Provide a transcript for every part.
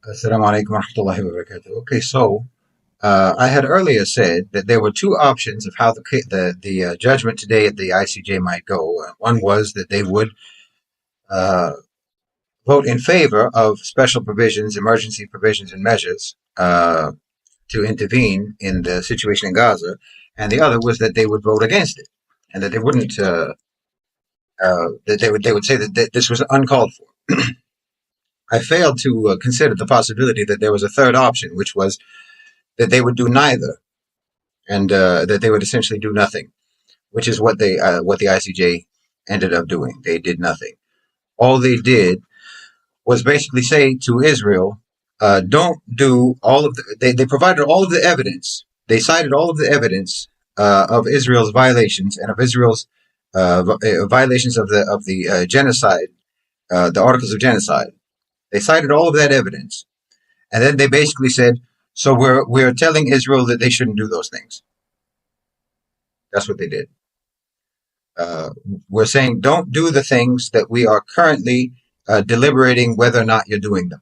Assalamu alaikum wa rahmatullahi wa barakatuh. Okay, so I had earlier said that there were two options of how the judgment today at the ICJ might go. One was that they would uh, vote in favor of special provisions, emergency provisions, and measures to intervene in the situation in Gaza, and the other was that they would vote against it, and that they wouldn't. That they would say that this was uncalled for. I failed to consider the possibility that there was a third option, which was that they would do neither, and that they would essentially do nothing, which is what the ICJ ended up doing. They did nothing. All they did was basically say to Israel, "Don't do all of the." They provided all of the evidence. They cited all of the evidence of Israel's violations and of Israel's violations of the genocide, the articles of genocide. They cited all of that evidence, and then they basically said, "So we're telling Israel that they shouldn't do those things." That's what they did. We're saying, "Don't do the things that we are currently deliberating whether or not you're doing them.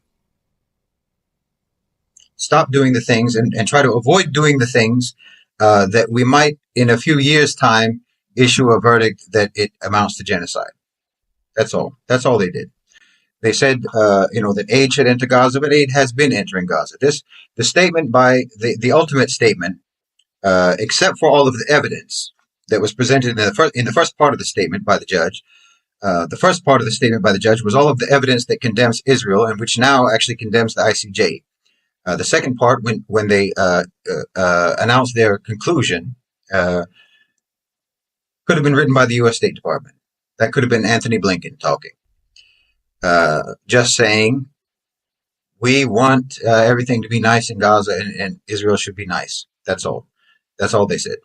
Stop doing the things and try to avoid doing the things that we might, in a few years' time, issue a verdict that it amounts to genocide." That's all. That's all they did. They said, that aid should enter Gaza, but aid has been entering Gaza. The statement by the ultimate statement, except for all of the evidence that was presented in the first part of the statement by the judge. The first part of the statement by the judge was all of the evidence that condemns Israel and which now actually condemns the ICJ. The second part, when they announced their conclusion, could have been written by the U.S. State Department. That could have been Anthony Blinken talking. Just saying, we want everything to be nice in Gaza and Israel should be nice. That's all. That's all they said.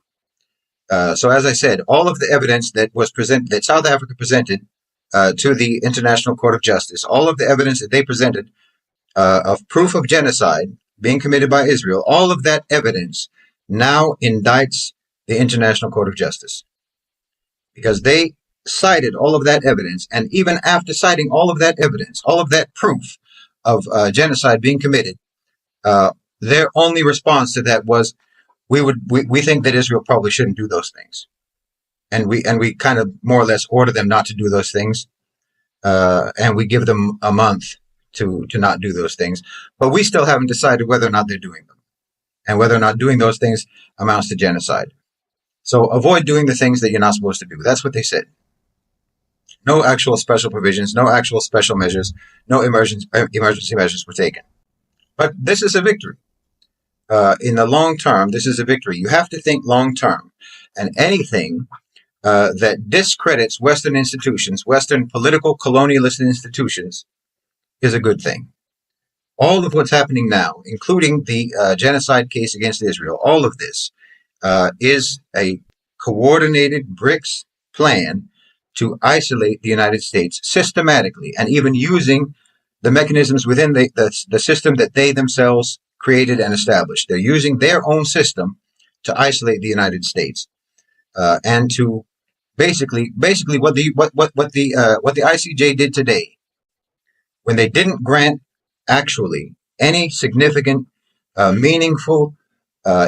So as I said, all of the evidence that was presented, that South Africa presented to the International Court of Justice, all of the evidence that they presented of proof of genocide being committed by Israel, all of that evidence now indicts the International Court of Justice. Because they cited all of that evidence, and even after citing all of that evidence, all of that proof of genocide being committed, their only response to that was, we think that Israel probably shouldn't do those things, and we kind of more or less order them not to do those things, and we give them a month to not do those things, but we still haven't decided whether or not they're doing them, and whether or not doing those things amounts to genocide. So avoid doing the things that you're not supposed to do. That's what they said. No actual special provisions, no actual special measures, no emergency measures were taken. But this is a victory. In the long term, this is a victory. You have to think long term. And anything that discredits Western institutions, Western political colonialist institutions, is a good thing. All of what's happening now, including the genocide case against Israel, all of this is a coordinated BRICS plan to isolate the United States systematically, and even using the mechanisms within the system that they themselves created and established. They're using their own system to isolate the United States, and to basically what the ICJ did today, when they didn't grant actually any significant, meaningful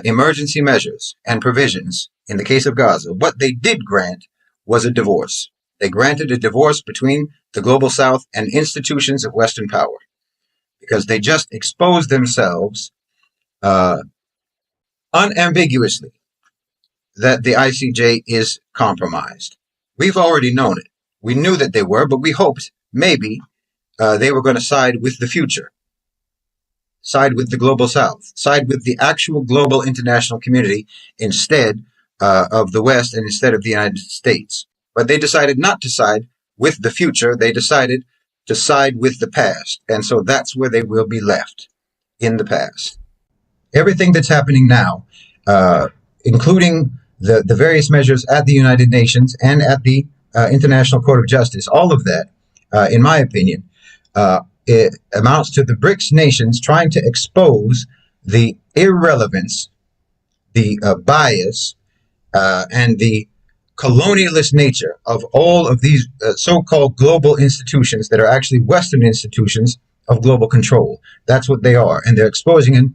emergency measures and provisions in the case of Gaza. What they did grant was a divorce. They granted a divorce between the global South and institutions of Western power, because they just exposed themselves unambiguously that the ICJ is compromised. We've already known it. We knew that they were, but we hoped maybe they were going to side with the future, side with the global South, side with the actual global international community instead of the West and instead of the United States. But they decided not to side with the future. They decided to side with the past. And so that's where they will be left, in the past. Everything that's happening now, including the various measures at the United Nations and at the International Court of Justice, all of that, in my opinion, it amounts to the BRICS nations trying to expose the irrelevance, the bias, and the colonialist nature of all of these so-called global institutions that are actually Western institutions of global control. That's what they are, and they're exposing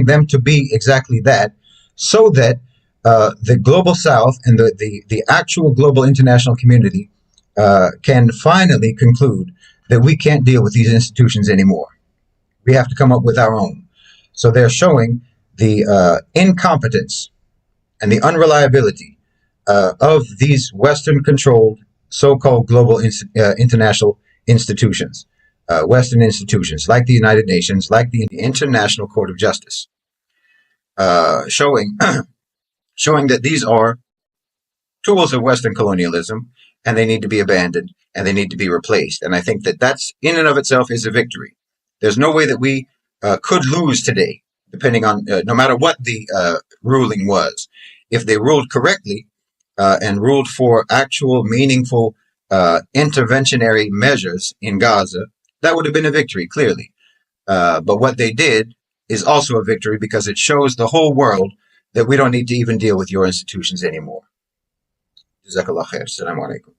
them to be exactly that, so that the global South and the actual global international community can finally conclude that we can't deal with these institutions anymore. We have to come up with our own. So they're showing the incompetence and the unreliability of these Western-controlled so-called global international institutions, Western institutions like the United Nations, like the International Court of Justice, showing that these are tools of Western colonialism, and they need to be abandoned, and they need to be replaced. And I think that that's, in and of itself, is a victory. There's no way that we could lose today, depending on, no matter what the ruling was. If they ruled correctly and ruled for actual meaningful interventionary measures in Gaza, that would have been a victory, clearly. But what they did is also a victory, because it shows the whole world that we don't need to even deal with your institutions anymore. Jazakallah khair. Assalamu alaikum.